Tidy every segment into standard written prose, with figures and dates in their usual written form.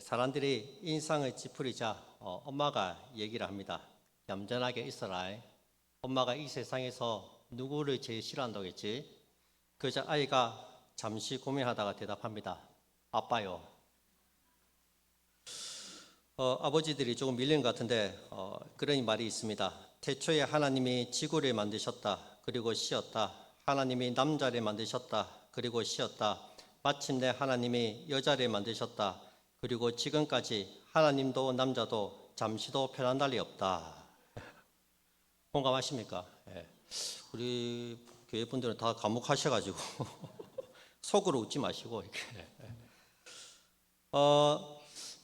사람들이 인상을 찌푸리자 엄마가 얘기를 합니다. 얌전하게 있어라. 엄마가 이 세상에서 누구를 제일 싫어한다고 했지? 그러자 아이가 잠시 고민하다가 대답합니다. 아빠요. 아버지들이 조금 밀리는 것 같은데 그런 말이 있습니다. 태초에 하나님이 지구를 만드셨다. 그리고 쉬었다. 하나님이 남자를 만드셨다. 그리고 쉬었다. 마침내 하나님이 여자를 만드셨다. 그리고 지금까지 하나님도 남자도 잠시도 편한 날이 없다. 공감하십니까? 예. 우리 교회 분들은 다 감옥하셔가지고 속으로 웃지 마시고 이렇게.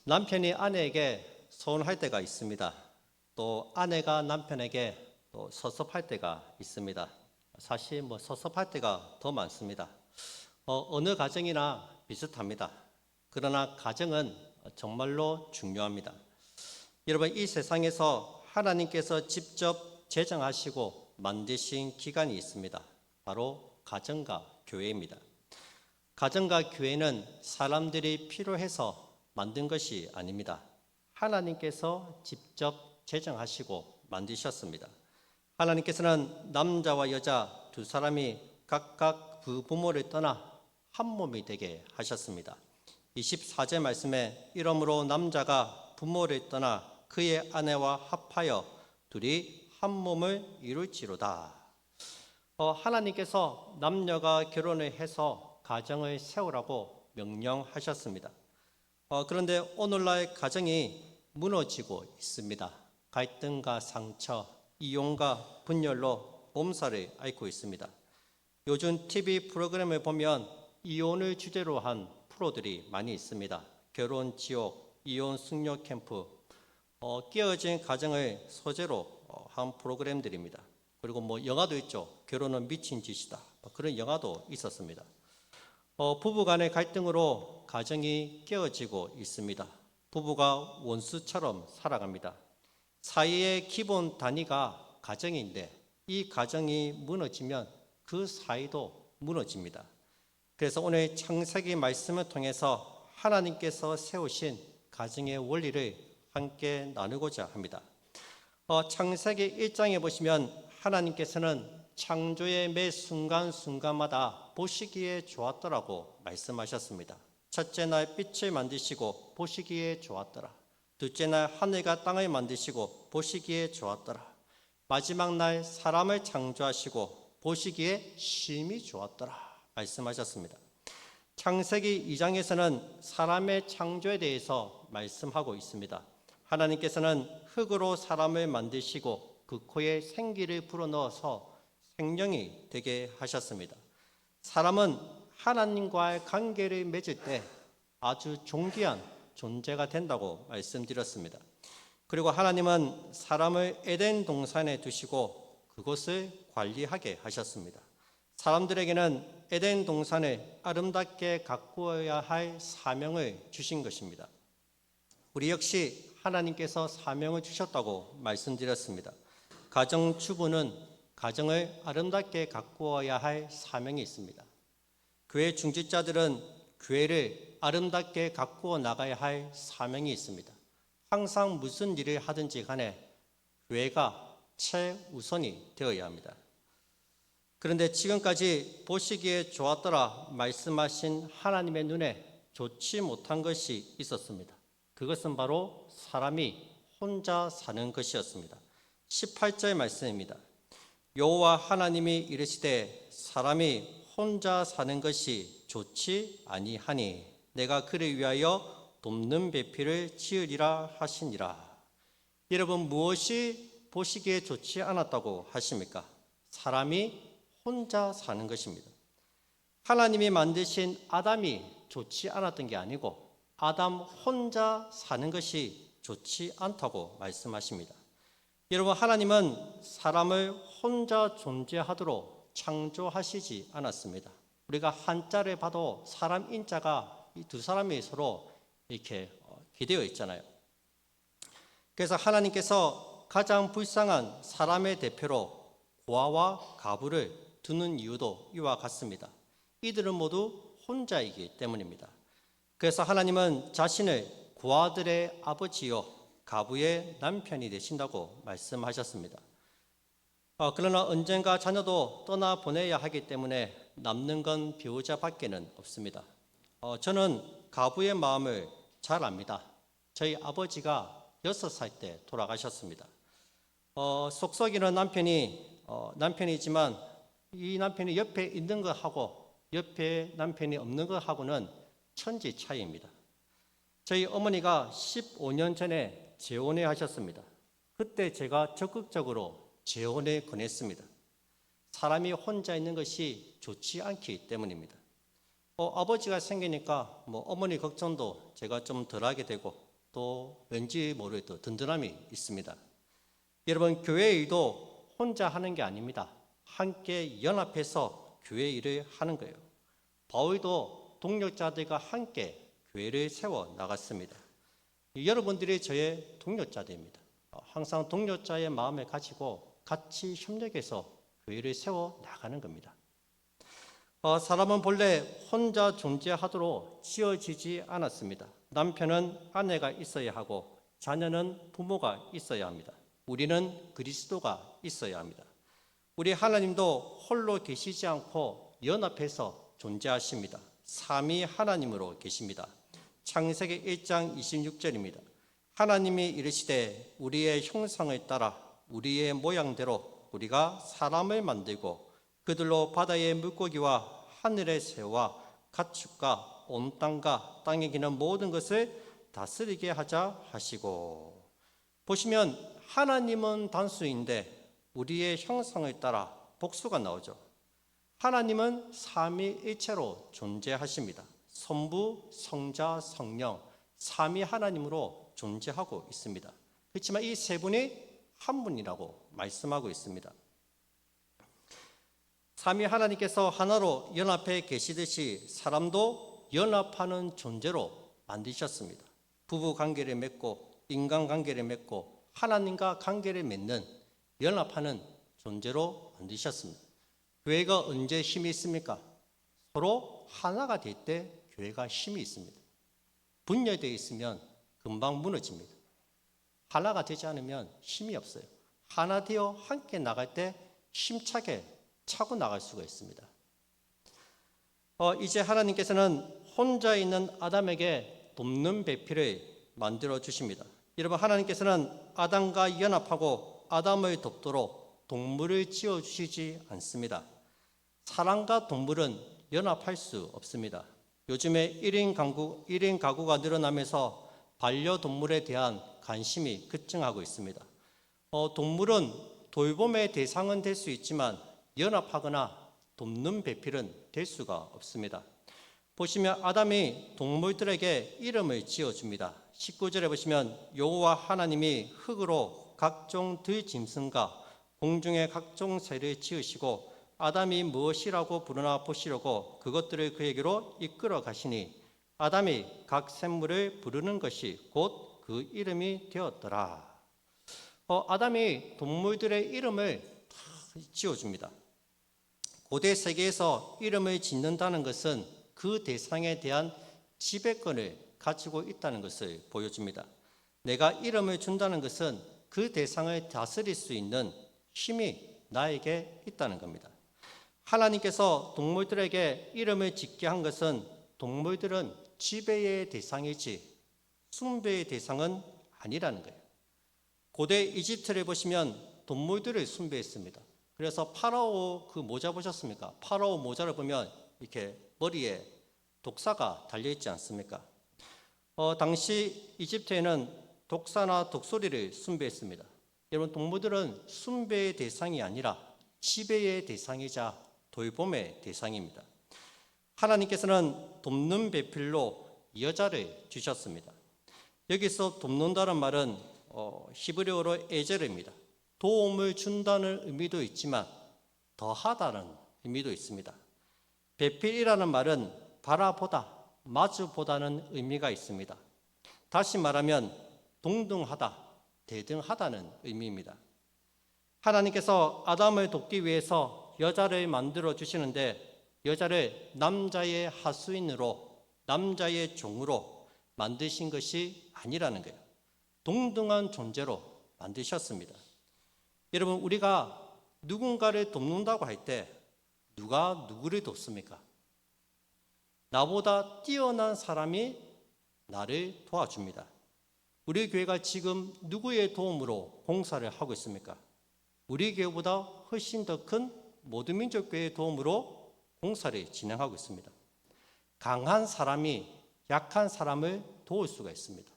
남편이 아내에게 서운할 때가 있습니다. 또 아내가 남편에게 또 섭섭할 때가 있습니다. 사실 섭섭할 때가 더 많습니다. 어느 가정이나 비슷합니다. 그러나 가정은 정말로 중요합니다. 여러분, 이 세상에서 하나님께서 직접 제정하시고 만드신 기관이 있습니다. 바로 가정과 교회입니다. 가정과 교회는 사람들이 필요해서 만든 것이 아닙니다. 하나님께서 직접 제정하시고 만드셨습니다. 하나님께서는 남자와 여자 두 사람이 각각 부모를 떠나 한 몸이 되게 하셨습니다. 24절 말씀에 이러므로 남자가 부모를 떠나 그의 아내와 합하여 둘이 한 몸을 이룰지로다. 하나님께서 남녀가 결혼을 해서 가정을 세우라고 명령하셨습니다. 그런데 오늘날 가정이 무너지고 있습니다. 갈등과 상처, 이혼과 분열로 몸살을 앓고 있습니다. 요즘 TV 프로그램을 보면 이혼을 주제로 한 프로들이 많이 있습니다. 결혼 지옥, 이혼 승려 캠프, 깨어진 가정을 소재로 한 프로그램들입니다. 그리고 영화도 있죠. 결혼은 미친 짓이다. 그런 영화도 있었습니다. 부부 간의 갈등으로 가정이 깨어지고 있습니다. 부부가 원수처럼 살아갑니다. 사이의 기본 단위가 가정인데 이 가정이 무너지면 그 사이도 무너집니다. 그래서 오늘 창세기 말씀을 통해서 하나님께서 세우신 가정의 원리를 함께 나누고자 합니다. 창세기 1장에 보시면 하나님께서는 창조의 매 순간순간마다 보시기에 좋았더라고 말씀하셨습니다. 첫째 날 빛을 만드시고 보시기에 좋았더라. 둘째 날 하늘과 땅을 만드시고 보시기에 좋았더라. 마지막 날 사람을 창조하시고 보시기에 심히 좋았더라 말씀하셨습니다. 창세기 2장에서는 사람의 창조에 대해서 말씀하고 있습니다. 하나님께서는 흙으로 사람을 만드시고 그 코에 생기를 불어넣어서 생명이 되게 하셨습니다. 사람은 하나님과의 관계를 맺을 때 아주 존귀한 존재가 된다고 말씀드렸습니다. 그리고 하나님은 사람을 에덴 동산에 두시고 그곳을 관리하게 하셨습니다. 사람들에게는 에덴 동산을 아름답게 가꾸어야 할 사명을 주신 것입니다. 우리 역시 하나님께서 사명을 주셨다고 말씀드렸습니다. 가정주부는 가정을 아름답게 가꾸어야 할 사명이 있습니다. 교회 중직자들은 교회를 아름답게 가꾸어 나가야 할 사명이 있습니다. 항상 무슨 일을 하든지 간에 교회가 최우선이 되어야 합니다. 그런데 지금까지 보시기에 좋았더라 말씀하신 하나님의 눈에 좋지 못한 것이 있었습니다. 그것은 바로 사람이 혼자 사는 것이었습니다. 18절 말씀입니다. 여호와 하나님이 이르시되 사람이 혼자 사는 것이 좋지 아니하니 내가 그를 위하여 돕는 배필을 지으리라 하시니라. 여러분, 무엇이 보시기에 좋지 않았다고 하십니까? 사람이 혼자 사는 것입니다. 하나님이 만드신 아담이 좋지 않았던 게 아니고 아담 혼자 사는 것이 좋지 않다고 말씀하십니다. 여러분, 하나님은 사람을 혼자 존재하도록 창조하시지 않았습니다. 우리가 한자를 봐도 사람 인자가 이 두 사람이 서로 이렇게 기대어 있잖아요. 그래서 하나님께서 가장 불쌍한 사람의 대표로 고아와 가부를 두는 이유도 이와 같습니다. 이들은 모두 혼자이기 때문입니다. 그래서 하나님은 자신을 고아들의 아버지요 가부의 남편이 되신다고 말씀하셨습니다. 그러나 언젠가 자녀도 떠나보내야 하기 때문에 남는 건 배우자밖에는 없습니다. 저는 가부의 마음을 잘 압니다. 저희 아버지가 6살 때 돌아가셨습니다. 속썩이는 남편이지만 이 남편이 옆에 있는 것하고 옆에 남편이 없는 것하고는 천지 차이입니다. 저희 어머니가 15년 전에 재혼을 하셨습니다. 그때 제가 적극적으로 재혼을 권했습니다. 사람이 혼자 있는 것이 좋지 않기 때문입니다. 아버지가 생기니까 어머니 걱정도 제가 좀 덜하게 되고 또 왠지 모를 또 든든함이 있습니다. 여러분, 교회 일도 혼자 하는 게 아닙니다. 함께 연합해서 교회 일을 하는 거예요. 바울도 동력자들과 함께 교회를 세워 나갔습니다. 여러분들이 저의 동력자들입니다. 항상 동력자의 마음을 가지고 같이 협력해서 교회를 세워 나가는 겁니다. 사람은 본래 혼자 존재하도록 지어지지 않았습니다. 남편은 아내가 있어야 하고 자녀는 부모가 있어야 합니다. 우리는 그리스도가 있어야 합니다. 우리 하나님도 홀로 계시지 않고 연합해서 존재하십니다. 삼위 하나님으로 계십니다. 창세기 1장 26절입니다. 하나님이 이르시되 우리의 형상을 따라 우리의 모양대로 우리가 사람을 만들고 그들로 바다의 물고기와 하늘의 새와 가축과 온 땅과 땅에 기는 모든 것을 다스리게 하자 하시고. 보시면 하나님은 단수인데 우리의 형상을 따라 복수가 나오죠. 하나님은 삼위일체로 존재하십니다. 성부, 성자, 성령, 삼위 하나님으로 존재하고 있습니다. 그렇지만 이 세 분이 한 분이라고 말씀하고 있습니다. 삼위 하나님께서 하나로 연합해 계시듯이 사람도 연합하는 존재로 만드셨습니다. 부부 관계를 맺고 인간 관계를 맺고 하나님과 관계를 맺는 연합하는 존재로 만드셨습니다. 교회가 언제 힘이 있습니까? 서로 하나가 될 때 교회가 힘이 있습니다. 분열되어 있으면 금방 무너집니다. 하나가 되지 않으면 힘이 없어요. 하나 되어 함께 나갈 때 힘차게 차고 나갈 수가 있습니다. 이제 하나님께서는 혼자 있는 아담에게 돕는 배필을 만들어 주십니다. 여러분, 하나님께서는 아담과 연합하고 아담을 돕도록 동물을 지어 주시지 않습니다. 사람과 동물은 연합할 수 없습니다. 요즘에 1인 가구가 늘어나면서 반려동물에 대한 관심이 급증하고 있습니다. 동물은 돌봄의 대상은 될 수 있지만 연합하거나 돕는 배필은 될 수가 없습니다. 보시면 아담이 동물들에게 이름을 지어줍니다. 19절에 보시면 여호와 하나님이 흙으로 각종 들짐승과 공중의 각종 새를 지으시고 아담이 무엇이라고 부르나 보시려고 그것들을 그에게로 이끌어 가시니 아담이 각 생물을 부르는 것이 곧 그 이름이 되었더라. 아담이 동물들의 이름을 다 지어줍니다. 고대 세계에서 이름을 짓는다는 것은 그 대상에 대한 지배권을 가지고 있다는 것을 보여줍니다. 내가 이름을 준다는 것은 그 대상을 다스릴 수 있는 힘이 나에게 있다는 겁니다. 하나님께서 동물들에게 이름을 짓게 한 것은 동물들은 지배의 대상이지 숭배의 대상은 아니라는 거예요. 고대 이집트를 보시면 동물들을 숭배했습니다. 그래서 파라오 그 모자 보셨습니까? 파라오 모자를 보면 이렇게 머리에 독사가 달려있지 않습니까? 당시 이집트에는 독사나 독소리를 숭배했습니다. 여러분, 동물들은 숭배의 대상이 아니라 지배의 대상이자 돌봄의 대상입니다. 하나님께서는 돕는 배필로 여자를 주셨습니다. 여기서 돕는다는 말은 히브리어로 에제르입니다. 도움을 준다는 의미도 있지만 더하다는 의미도 있습니다. 배필이라는 말은 바라보다, 마주보다는 의미가 있습니다. 다시 말하면 동등하다, 대등하다는 의미입니다. 하나님께서 아담을 돕기 위해서 여자를 만들어 주시는데 여자를 남자의 하수인으로, 남자의 종으로 만드신 것이 아니라는 거예요. 동등한 존재로 만드셨습니다. 여러분, 우리가 누군가를 돕는다고 할 때 누가 누구를 돕습니까? 나보다 뛰어난 사람이 나를 도와줍니다. 우리 교회가 지금 누구의 도움으로 봉사를 하고 있습니까? 우리 교회보다 훨씬 더 큰 모두민족교회의 도움으로 봉사를 진행하고 있습니다. 강한 사람이 약한 사람을 도울 수가 있습니다.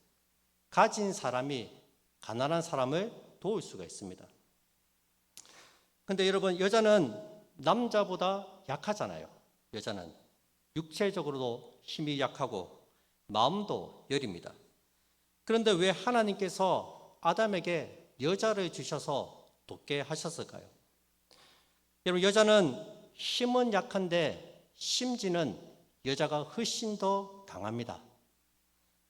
가진 사람이 가난한 사람을 도울 수가 있습니다. 근데 여러분, 여자는 남자보다 약하잖아요. 여자는 육체적으로도 힘이 약하고 마음도 여립니다. 그런데 왜 하나님께서 아담에게 여자를 주셔서 돕게 하셨을까요? 여러분, 여자는 힘은 약한데 심지는 여자가 훨씬 더 강합니다.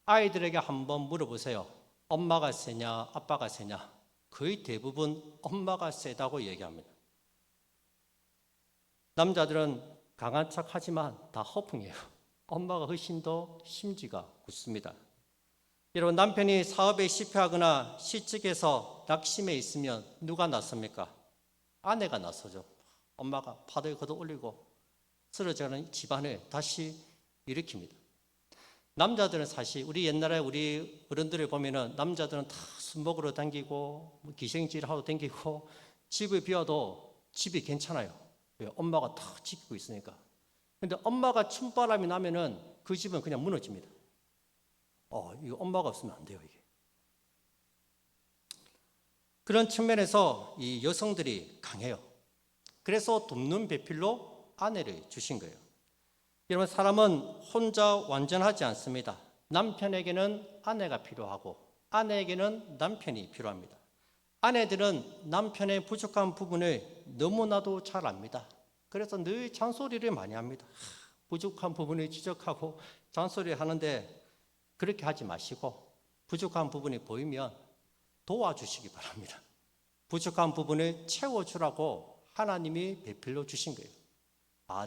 아이들에게 한번 물어보세요. 엄마가 세냐 아빠가 세냐? 거의 대부분 엄마가 세다고 얘기합니다. 남자들은 강한 척 하지만 다 허풍이에요. 엄마가 훨씬 더 심지가 굳습니다. 여러분, 남편이 사업에 실패하거나 실직해서 낙심해 있으면 누가 낫습니까? 아내가 나서죠. 엄마가 파도에 걷어 올리고 쓰러져가는 집안을 다시 일으킵니다. 남자들은 사실 우리 옛날에 우리 어른들을 보면은 남자들은 다 술 먹으러 다니고 기생질하러 다니고 집을 비워도 집이 괜찮아요. 왜? 엄마가 다 지키고 있으니까. 근데 엄마가 춤바람이 나면은 그 집은 그냥 무너집니다. 이거 엄마가 없으면 안 돼요, 이게. 그런 측면에서 이 여성들이 강해요. 그래서 돕는 배필로 아내를 주신 거예요. 여러분, 사람은 혼자 완전하지 않습니다. 남편에게는 아내가 필요하고 아내에게는 남편이 필요합니다. 아내들은 남편의 부족한 부분을 너무나도 잘 압니다. 그래서 늘 잔소리를 많이 합니다. 부족한 부분을 지적하고 잔소리를 하는데 그렇게 하지 마시고 부족한 부분이 보이면 도와주시기 바랍니다. 부족한 부분을 채워주라고 하나님이 배필로 주신 거예요.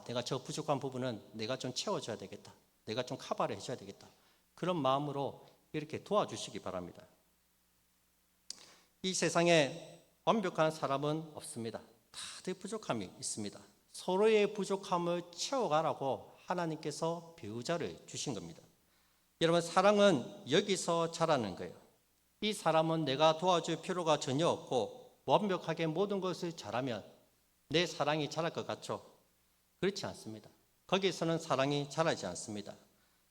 내가 저 부족한 부분은 내가 좀 채워줘야 되겠다. 내가 좀 커버를 해줘야 되겠다. 그런 마음으로 이렇게 도와주시기 바랍니다. 이 세상에 완벽한 사람은 없습니다. 다들 부족함이 있습니다. 서로의 부족함을 채워가라고 하나님께서 배우자를 주신 겁니다. 여러분, 사랑은 여기서 자라는 거예요. 이 사람은 내가 도와줄 필요가 전혀 없고 완벽하게 모든 것을 잘하면 내 사랑이 자랄 것 같죠? 그렇지 않습니다. 거기서는 사랑이 자라지 않습니다.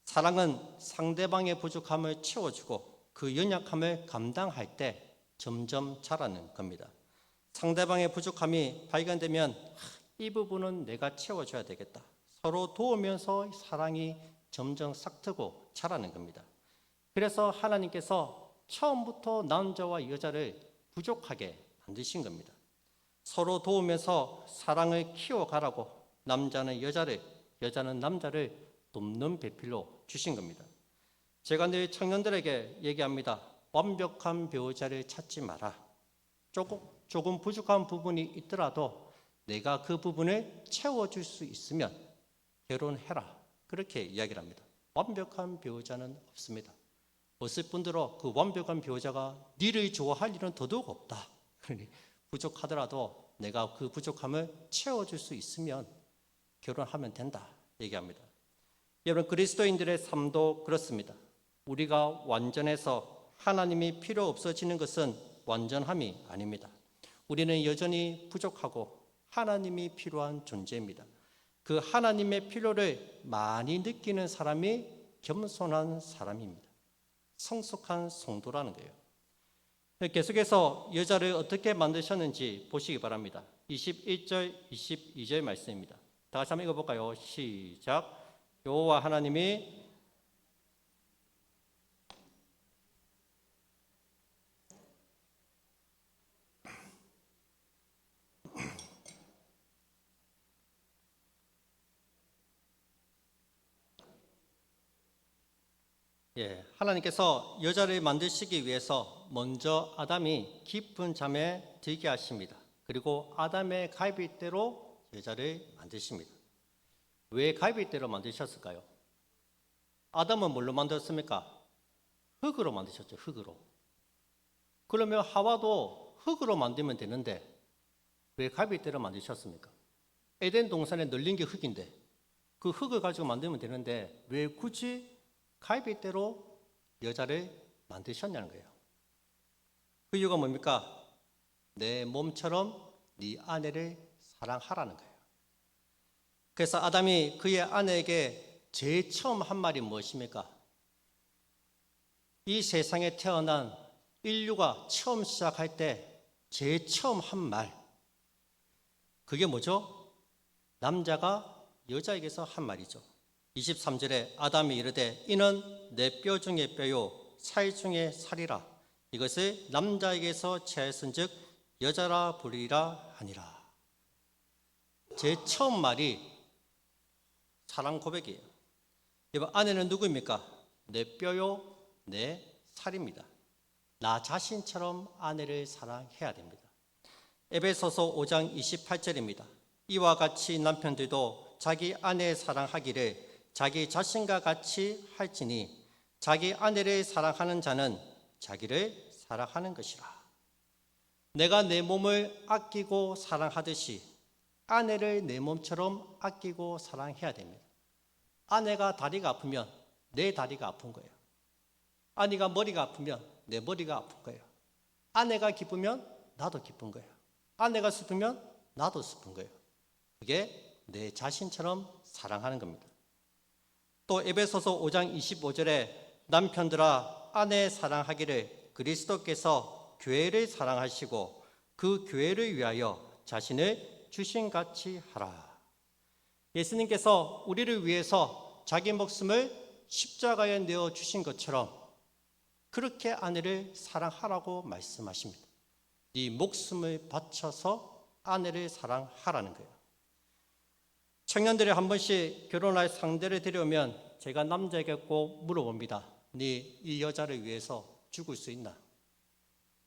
사랑은 상대방의 부족함을 채워주고 그 연약함을 감당할 때 점점 자라는 겁니다. 상대방의 부족함이 발견되면 이 부분은 내가 채워줘야 되겠다. 서로 도우면서 사랑이 점점 싹트고 자라는 겁니다. 그래서 하나님께서 처음부터 남자와 여자를 부족하게 만드신 겁니다. 서로 도우면서 사랑을 키워가라고 남자는 여자를, 여자는 남자를 돕는 배필로 주신 겁니다. 제가 늘 청년들에게 얘기합니다. 완벽한 배우자를 찾지 마라. 조금 부족한 부분이 있더라도 내가 그 부분을 채워줄 수 있으면 결혼해라. 그렇게 이야기를 합니다. 완벽한 배우자는 없습니다. 없을 뿐더러 그 완벽한 배우자가 니를 좋아할 일은 더더욱 없다. 그러니 부족하더라도 내가 그 부족함을 채워줄 수 있으면 결혼하면 된다 얘기합니다. 여러분, 그리스도인들의 삶도 그렇습니다. 우리가 완전해서 하나님이 필요 없어지는 것은 완전함이 아닙니다. 우리는 여전히 부족하고 하나님이 필요한 존재입니다. 그 하나님의 필요를 많이 느끼는 사람이 겸손한 사람입니다. 성숙한 성도라는 거예요. 계속해서 여자를 어떻게 만드셨는지 보시기 바랍니다. 21절, 22절 말씀입니다. 다 같이 한번 읽어볼까요? 시작. 여호와 하나님이 하나님께서 여자를 만드시기 위해서 먼저 아담이 깊은 잠에 들게 하십니다. 그리고 아담의 갈빗대로 여자를 만드십니다. 왜 갈빗대로 만드셨을까요? 아담은 뭘로 만들었습니까? 흙으로 만드셨죠. 흙으로. 그러면 하와도 흙으로 만들면 되는데 왜 갈빗대로 만드셨습니까? 에덴 동산에 널린 게 흙인데 그 흙을 가지고 만들면 되는데 왜 굳이 갈빗대로 여자를 만드셨냐는 거예요. 그 이유가 뭡니까? 내 몸처럼 네 아내를 사랑하라는 거예요. 그래서 아담이 그의 아내에게 제일 처음 한 말이 무엇입니까? 이 세상에 태어난 인류가 처음 시작할 때 제일 처음 한 말, 그게 뭐죠? 남자가 여자에게서 한 말이죠. 23절에 아담이 이르되 이는 내 뼈 중에 뼈요 살 중에 살이라 이것을 남자에게서 채하였은즉 여자라 부르리라 하니라. 제 처음 말이 사랑 고백이에요. 여러분, 아내는 누구입니까? 내 뼈요 내 살입니다. 나 자신처럼 아내를 사랑해야 됩니다. 에베소서 5장 28절입니다. 이와 같이 남편들도 자기 아내 사랑하기를 자기 자신과 같이 할지니 자기 아내를 사랑하는 자는 자기를 사랑하는 것이라. 내가 내 몸을 아끼고 사랑하듯이 아내를 내 몸처럼 아끼고 사랑해야 됩니다. 아내가 다리가 아프면 내 다리가 아픈 거예요. 아내가 머리가 아프면 내 머리가 아픈 거예요. 아내가 기쁘면 나도 기쁜 거예요. 아내가 슬프면 나도 슬픈 거예요. 그게 내 자신처럼 사랑하는 겁니다. 또 에베소서 5장 25절에 남편들아 아내 사랑하기를 그리스도께서 교회를 사랑하시고 그 교회를 위하여 자신을 주신같이 하라. 예수님께서 우리를 위해서 자기 목숨을 십자가에 내어 주신 것처럼 그렇게 아내를 사랑하라고 말씀하십니다. 네 목숨을 바쳐서 아내를 사랑하라는 거예요. 청년들이 한 번씩 결혼할 상대를 데려오면 제가 남자에게 꼭 물어봅니다. 네 이 여자를 위해서 죽을 수 있나?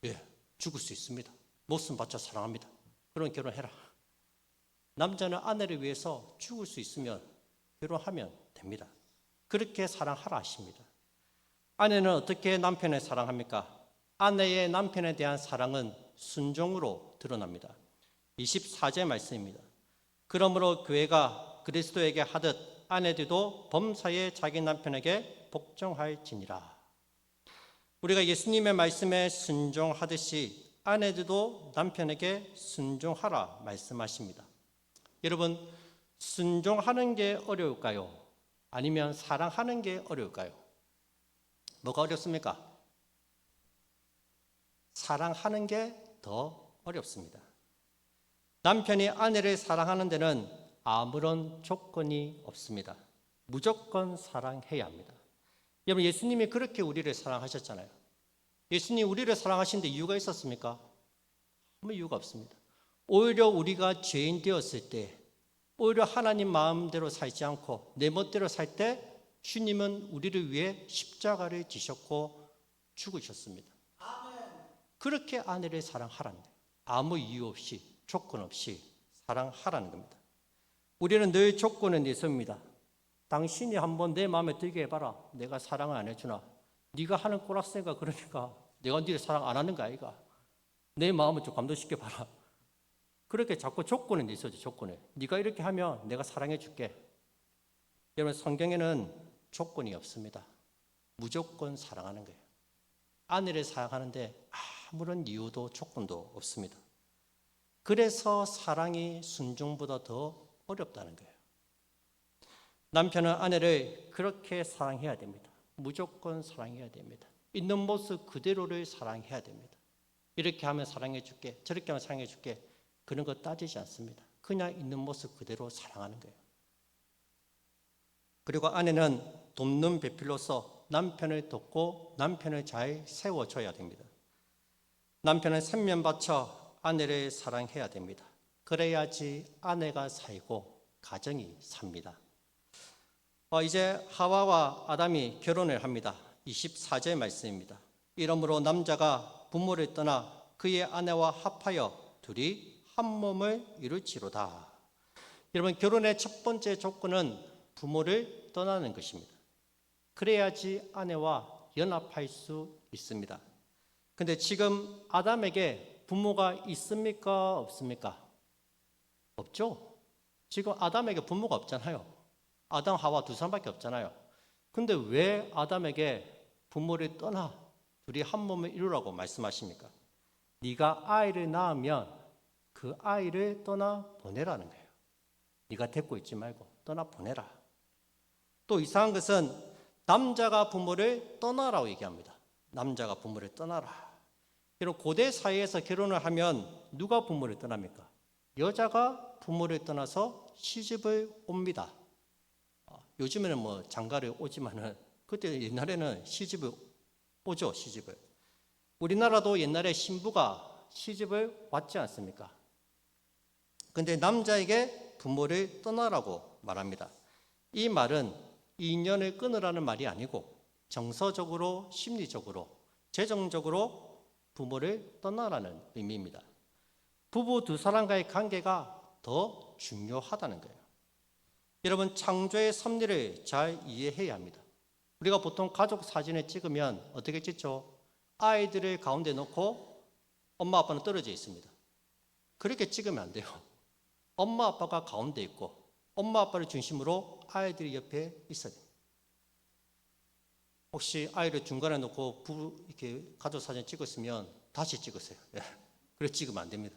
예, 죽을 수 있습니다. 목숨 바쳐 사랑합니다. 그럼 결혼해라. 남자는 아내를 위해서 죽을 수 있으면 결혼하면 됩니다. 그렇게 사랑하라 하십니다. 아내는 어떻게 남편을 사랑합니까? 아내의 남편에 대한 사랑은 순종으로 드러납니다. 24절 말씀입니다. 그러므로 교회가 그리스도에게 하듯 아내들도 범사에 자기 남편에게 복종할지니라. 우리가 예수님의 말씀에 순종하듯이 아내들도 남편에게 순종하라 말씀하십니다. 여러분, 순종하는 게 어려울까요? 아니면 사랑하는 게 어려울까요? 뭐가 어렵습니까? 사랑하는 게 더 어렵습니다. 남편이 아내를 사랑하는 데는 아무런 조건이 없습니다. 무조건 사랑해야 합니다. 여러분, 예수님이 그렇게 우리를 사랑하셨잖아요. 예수님 우리를 사랑하신 데 이유가 있었습니까? 아무 이유가 없습니다. 오히려 우리가 죄인 되었을 때, 오히려 하나님 마음대로 살지 않고 내 멋대로 살 때 주님은 우리를 위해 십자가를 지셨고 죽으셨습니다. 그렇게 아내를 사랑하라는 거예요. 아무 이유 없이, 조건 없이 사랑하라는 겁니다. 우리는 늘 조건은 있습니다. 당신이 한번 내 마음에 들게 해봐라. 내가 사랑을 안 해주나? 네가 하는 꼬락새가 그러니까 내가 네를 사랑 안 하는 거 아이가? 내 마음을 좀 감동시켜봐라. 그렇게 자꾸 조건은 있어죠. 조건에. 네가 이렇게 하면 내가 사랑해 줄게. 여러분, 성경에는 조건이 없습니다. 무조건 사랑하는 거예요. 아내를 사랑하는데 아무런 이유도 조건도 없습니다. 그래서 사랑이 순종보다 더 어렵다는 거예요. 남편은 아내를 그렇게 사랑해야 됩니다. 무조건 사랑해야 됩니다. 있는 모습 그대로를 사랑해야 됩니다. 이렇게 하면 사랑해 줄게, 저렇게 하면 사랑해 줄게, 그런 거 따지지 않습니다. 그냥 있는 모습 그대로 사랑하는 거예요. 그리고 아내는 돕는 배필로서 남편을 돕고 남편을 잘 세워줘야 됩니다. 남편은 생명 바쳐 아내를 사랑해야 됩니다. 그래야지 아내가 살고 가정이 삽니다. 이제 하와와 아담이 결혼을 합니다. 24절 말씀입니다. 이러므로 남자가 부모를 떠나 그의 아내와 합하여 둘이 한 몸을 이룰지로다. 여러분, 결혼의 첫 번째 조건은 부모를 떠나는 것입니다. 그래야지 아내와 연합할 수 있습니다. 근데 지금 아담에게 부모가 있습니까? 없습니까? 없죠? 지금 아담에게 부모가 없잖아요. 아담, 하와 두 사람밖에 없잖아요. 근데 왜 아담에게 부모를 떠나 둘이 한 몸을 이루라고 말씀하십니까? 네가 아이를 낳으면 그 아이를 떠나 보내라는 거예요. 네가 데리고 있지 말고 떠나 보내라. 또 이상한 것은 남자가 부모를 떠나라고 얘기합니다. 남자가 부모를 떠나라. 이런 고대 사회에서 결혼을 하면 누가 부모를 떠납니까? 여자가 부모를 떠나서 시집을 옵니다. 요즘에는 뭐 장가를 오지만은 그때 옛날에는 시집을 오죠, 시집을. 우리나라도 옛날에 신부가 시집을 왔지 않습니까? 근데 남자에게 부모를 떠나라고 말합니다. 이 말은 인연을 끊으라는 말이 아니고 정서적으로, 심리적으로, 재정적으로 부모를 떠나라는 의미입니다. 부부 두 사람과의 관계가 더 중요하다는 거예요. 여러분, 창조의 섭리를 잘 이해해야 합니다. 우리가 보통 가족 사진을 찍으면 어떻게 찍죠? 아이들을 가운데 놓고 엄마 아빠는 떨어져 있습니다. 그렇게 찍으면 안 돼요. 엄마 아빠가 가운데 있고 엄마 아빠를 중심으로 아이들이 옆에 있어야 돼요. 혹시 아이를 중간에 놓고 이렇게 가족 사진 찍었으면 다시 찍으세요. 그래 찍으면 안 됩니다.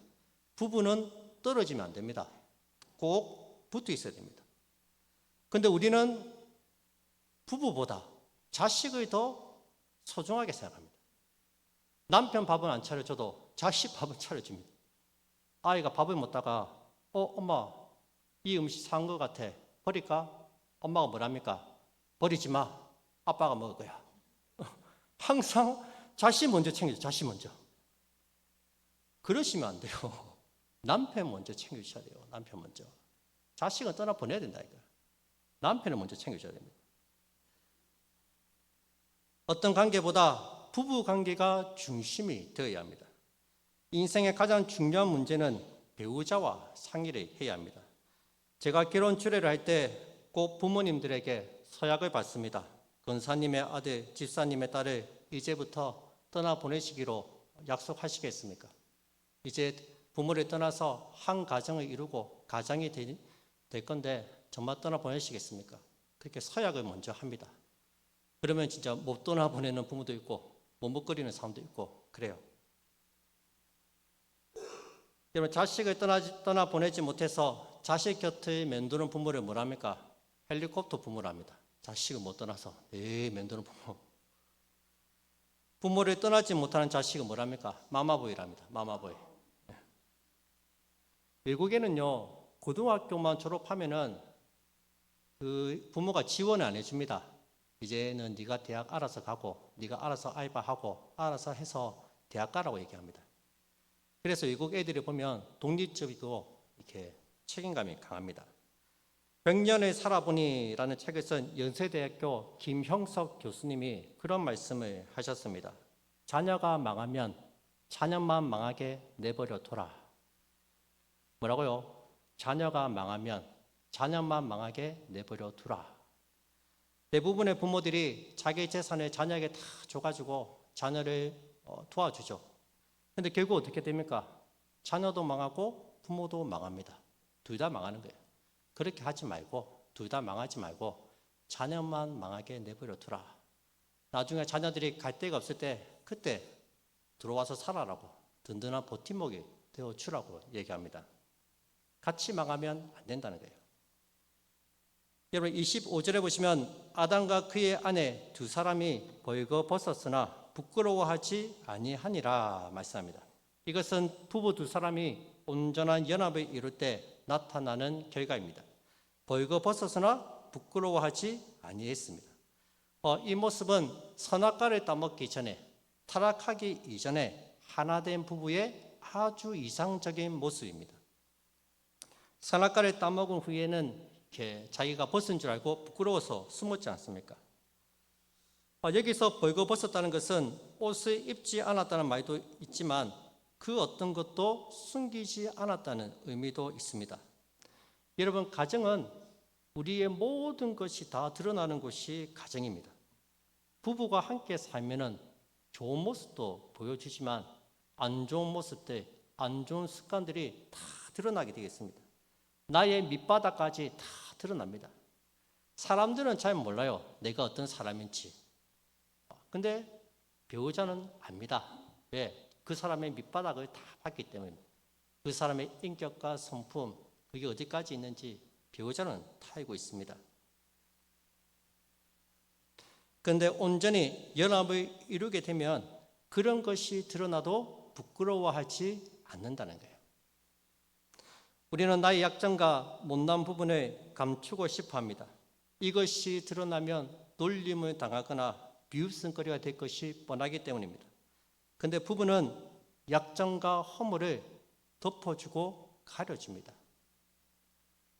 부부는 떨어지면 안 됩니다. 꼭 붙어 있어야 됩니다. 근데 우리는 부부보다 자식을 더 소중하게 생각합니다. 남편 밥은 안 차려줘도 자식 밥은 차려줍니다. 아이가 밥을 먹다가 엄마 이 음식 산 것 같아. 버릴까? 엄마가 뭐랍니까? 버리지 마. 아빠가 먹을 거야. 항상 자식 먼저 챙겨줘. 자식 먼저. 그러시면 안 돼요. 남편 먼저 챙겨주셔야 돼요. 남편 먼저. 자식은 떠나 보내야 된다 이거야. 남편을 먼저 챙겨줘야 됩니다. 어떤 관계보다 부부 관계가 중심이 되어야 합니다. 인생의 가장 중요한 문제는 배우자와 상의를 해야 합니다. 제가 결혼 주례를 할 때 꼭 부모님들에게 서약을 받습니다. 권사님의 아들, 집사님의 딸을 이제부터 떠나보내시기로 약속하시겠습니까? 이제 부모를 떠나서 한 가정을 이루고 가장이 될 건데 정말 떠나보내시겠습니까? 그렇게 서약을 먼저 합니다. 그러면 진짜 못 떠나보내는 부모도 있고 머뭇거리는 사람도 있고 그래요. 여러분, 자식을 떠나보내지 못해서 자식 곁을 맴도는 부모를 뭐랍니까? 헬리콥터 부모랍니다. 자식을 못 떠나서 맴도는 부모. 부모를 떠나지 못하는 자식은 뭐랍니까? 마마보이랍니다. 마마보이. 외국에는요, 고등학교만 졸업하면은 그 부모가 지원을 안 해줍니다. 이제는 네가 대학 알아서 가고, 네가 알아서 알바하고, 알아서 해서 대학 가라고 얘기합니다. 그래서 외국 애들이 보면 독립적이고 이렇게 책임감이 강합니다. 100년을 살아보니라는 책을 쓴 연세대학교 김형석 교수님이 그런 말씀을 하셨습니다. 자녀가 망하면 자녀만 망하게 내버려 둬라. 뭐라고요? 자녀가 망하면 자녀만 망하게 내버려 두라. 대부분의 부모들이 자기 재산을 자녀에게 다 줘가지고 자녀를 도와주죠. 근데 결국 어떻게 됩니까? 자녀도 망하고 부모도 망합니다. 둘 다 망하는 거예요. 그렇게 하지 말고 둘 다 망하지 말고 자녀만 망하게 내버려 두라. 나중에 자녀들이 갈 데가 없을 때 그때 들어와서 살아라고 든든한 버팀목이 되어주라고 얘기합니다. 같이 망하면 안 된다는 거예요. 여러분 25절에 보시면 아담과 그의 아내 두 사람이 벌거벗었으나 부끄러워하지 아니하니라 말씀합니다. 이것은 부부 두 사람이 온전한 연합을 이룰 때 나타나는 결과입니다. 벌거벗었으나 부끄러워하지 아니했습니다. 이 모습은 선악과를 따먹기 전에 타락하기 이전에 하나된 부부의 아주 이상적인 모습입니다. 선악과를 따먹은 후에는 이렇게 자기가 벗은 줄 알고 부끄러워서 숨었지 않습니까? 여기서 벌거벗었다는 것은 옷을 입지 않았다는 말도 있지만 그 어떤 것도 숨기지 않았다는 의미도 있습니다. 여러분, 가정은 우리의 모든 것이 다 드러나는 곳이 가정입니다. 부부가 함께 살면은 좋은 모습도 보여주지만 안 좋은 모습들, 안 좋은 습관들이 다 드러나게 되겠습니다. 나의 밑바닥까지 다 드러납니다. 사람들은 잘 몰라요. 내가 어떤 사람인지. 근데 배우자는 압니다. 왜? 그 사람의 밑바닥을 다 봤기 때문에. 그 사람의 인격과 성품, 그게 어디까지 있는지 배우자는 다 알고 있습니다. 그런데 온전히 연합을 이루게 되면 그런 것이 드러나도 부끄러워하지 않는다는 거예요. 우리는 나의 약점과 못난 부분을 감추고 싶어 합니다. 이것이 드러나면 놀림을 당하거나 비웃음거리가 될 것이 뻔하기 때문입니다. 그런데 부부는 약점과 허물을 덮어주고 가려줍니다.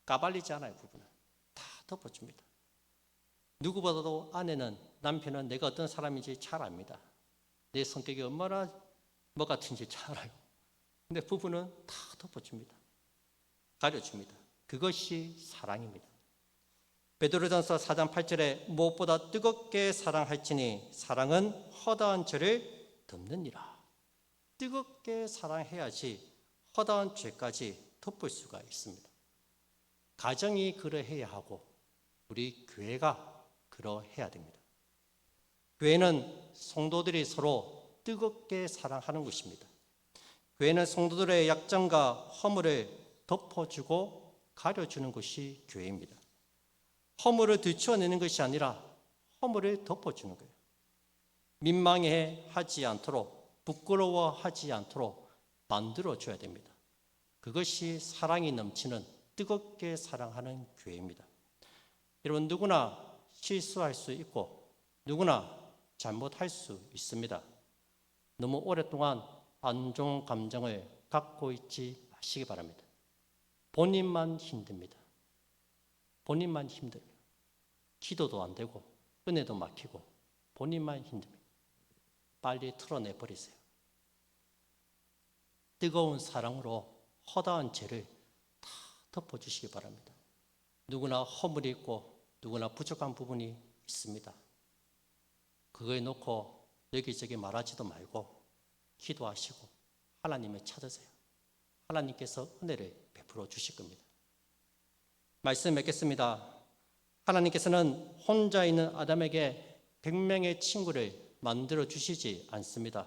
까발리지 않아요. 부부는 다 덮어줍니다. 누구보다도 아내는, 남편은 내가 어떤 사람인지 잘 압니다. 내 성격이 얼마나 뭐 같은지 잘 알아요. 근데 부부는 다 덮어줍니다. 가려줍니다. 그것이 사랑입니다. 베드로전서 4장 8절에 무엇보다 뜨겁게 사랑할지니 사랑은 허다한 죄를 덮느니라. 뜨겁게 사랑해야지 허다한 죄까지 덮을 수가 있습니다. 가정이 그러해야 하고 우리 교회가 그러해야 됩니다. 교회는 성도들이 서로 뜨겁게 사랑하는 것입니다. 교회는 성도들의 약점과 허물을 덮어주고 가려주는 것이 교회입니다. 허물을 들춰내는 것이 아니라 허물을 덮어주는 거예요. 민망해하지 않도록, 부끄러워하지 않도록 만들어줘야 됩니다. 그것이 사랑이 넘치는 뜨겁게 사랑하는 교회입니다. 여러분, 누구나 실수할 수 있고 누구나 잘못할 수 있습니다. 너무 오랫동안 안 좋은 감정을 갖고 있지 마시기 바랍니다. 본인만 힘듭니다. 본인만 힘들어요. 기도도 안 되고 은혜도 막히고 본인만 힘듭니다. 빨리 털어내 버리세요. 뜨거운 사랑으로 허다한 죄를 다 덮어주시기 바랍니다. 누구나 허물이 있고 누구나 부족한 부분이 있습니다. 그거에 놓고 여기저기 말하지도 말고 기도하시고 하나님을 찾으세요. 하나님께서 은혜를 베풀어 주실 겁니다. 말씀 맺겠습니다. 하나님께서는 혼자 있는 아담에게 100명의 친구를 만들어 주시지 않습니다.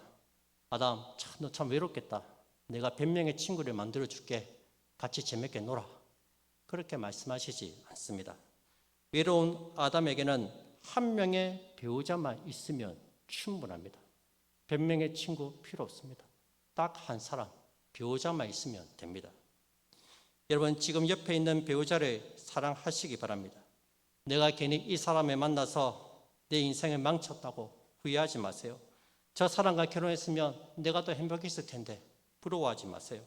아담, 너 참 외롭겠다. 내가 100명의 친구를 만들어 줄게. 같이 재밌게 놀아. 그렇게 말씀하시지 않습니다. 외로운 아담에게는 한 명의 배우자만 있으면 충분합니다. 100명의 친구 필요 없습니다. 딱 한 사람, 배우자만 있으면 됩니다. 여러분, 지금 옆에 있는 배우자를 사랑하시기 바랍니다. 내가 괜히 이 사람을 만나서 내 인생을 망쳤다고 후회하지 마세요. 저 사람과 결혼했으면 내가 더 행복했을 텐데 부러워하지 마세요.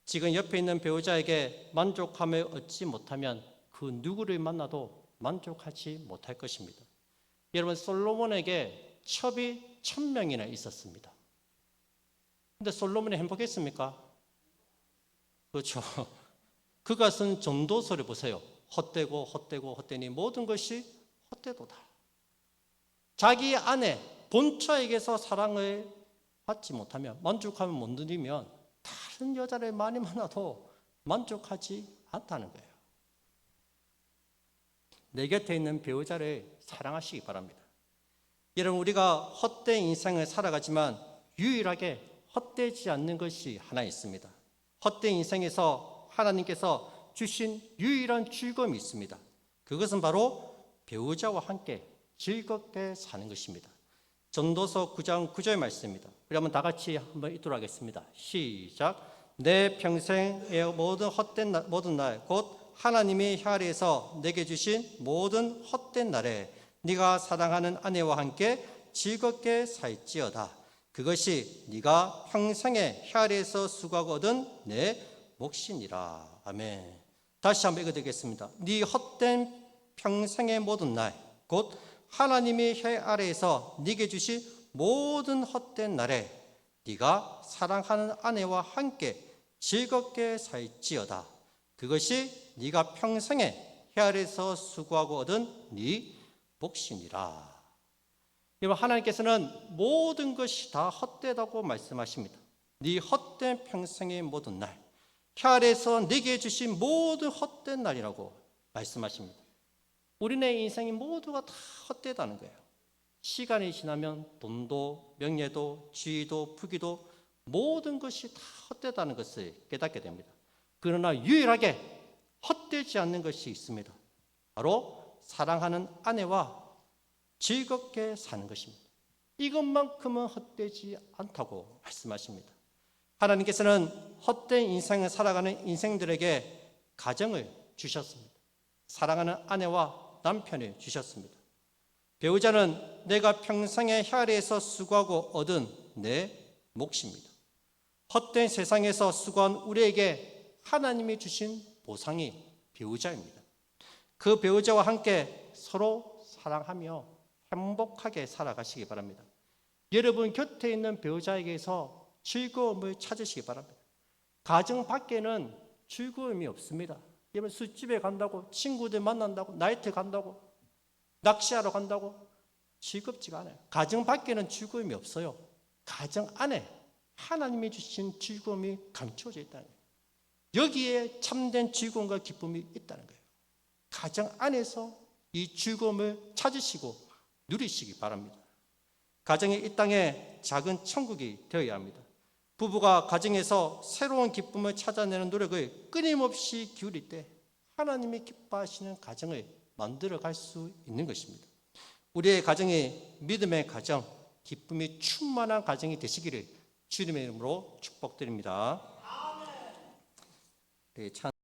지금 옆에 있는 배우자에게 만족함을 얻지 못하면 그 누구를 만나도 만족하지 못할 것입니다. 여러분, 솔로몬에게 첩이 1000명이나 있었습니다. 근데 솔로몬이 행복했습니까? 그렇죠. 그가 쓴 전도서를 보세요. 헛되고 헛되고 헛되니 모든 것이 헛되도다. 자기 아내 본처에게서 사랑을 받지 못하면, 만족함을 못 누리면 다른 여자를 많이 만나도 만족하지 않다는 거예요. 내 곁에 있는 배우자를 사랑하시기 바랍니다. 여러분, 우리가 헛된 인생을 살아가지만 유일하게 헛되지 않는 것이 하나 있습니다. 헛된 인생에서 하나님께서 주신 유일한 즐거움이 있습니다. 그것은 바로 배우자와 함께 즐겁게 사는 것입니다. 전도서 9장 9절 말씀입니다. 우리 한번 다 같이 한번 읽도록 하겠습니다. 시작. 내 평생의 모든 날 곧 하나님이 혈안에서 내게 주신 모든 헛된 날에 네가 사랑하는 아내와 함께 즐겁게 살지어다. 그것이 네가 평생의 혈안에서 수고하고 얻은 내 몫이니라. 아멘. 다시 한번 읽어드리겠습니다. 네 헛된 평생의 모든 날 곧 하나님의 혈 아래에서 네게 주신 모든 헛된 날에 네가 사랑하는 아내와 함께 즐겁게 살지어다. 그것이 네가 평생에 혈 아래에서 수고하고 얻은 네 몫이니라. 여러분, 하나님께서는 모든 것이 다 헛되다고 말씀하십니다. 네 헛된 평생의 모든 날, 혀 아래에서 네게 주신 모든 헛된 날이라고 말씀하십니다. 우리네 인생이 모두가 다 헛되다는 거예요. 시간이 지나면 돈도 명예도 지위도 부귀도 모든 것이 다 헛되다는 것을 깨닫게 됩니다. 그러나 유일하게 헛되지 않는 것이 있습니다. 바로 사랑하는 아내와 즐겁게 사는 것입니다. 이것만큼은 헛되지 않다고 말씀하십니다. 하나님께서는 헛된 인생을 살아가는 인생들에게 가정을 주셨습니다. 사랑하는 아내와 남편을 주셨습니다. 배우자는 내가 평생의 혀 아래에서 수고하고 얻은 내 몫입니다. 헛된 세상에서 수고한 우리에게 하나님이 주신 보상이 배우자입니다. 그 배우자와 함께 서로 사랑하며 행복하게 살아가시기 바랍니다. 여러분 곁에 있는 배우자에게서 즐거움을 찾으시기 바랍니다. 가정 밖에는 즐거움이 없습니다. 여러분 술집에 간다고, 친구들 만난다고, 나이트 간다고, 낚시하러 간다고 즐겁지가 않아요. 가정 밖에는 즐거움이 없어요. 가정 안에 하나님이 주신 즐거움이 감춰져 있다는 거예요. 여기에 참된 즐거움과 기쁨이 있다는 거예요. 가정 안에서 이 즐거움을 찾으시고 누리시기 바랍니다. 가정이 이 땅에 작은 천국이 되어야 합니다. 부부가 가정에서 새로운 기쁨을 찾아내는 노력을 끊임없이 기울일 때 하나님이 기뻐하시는 가정을 만들어 갈 수 있는 것입니다. 우리의 가정이 믿음의 가정, 기쁨이 충만한 가정이 되시기를 주님의 이름으로 축복드립니다.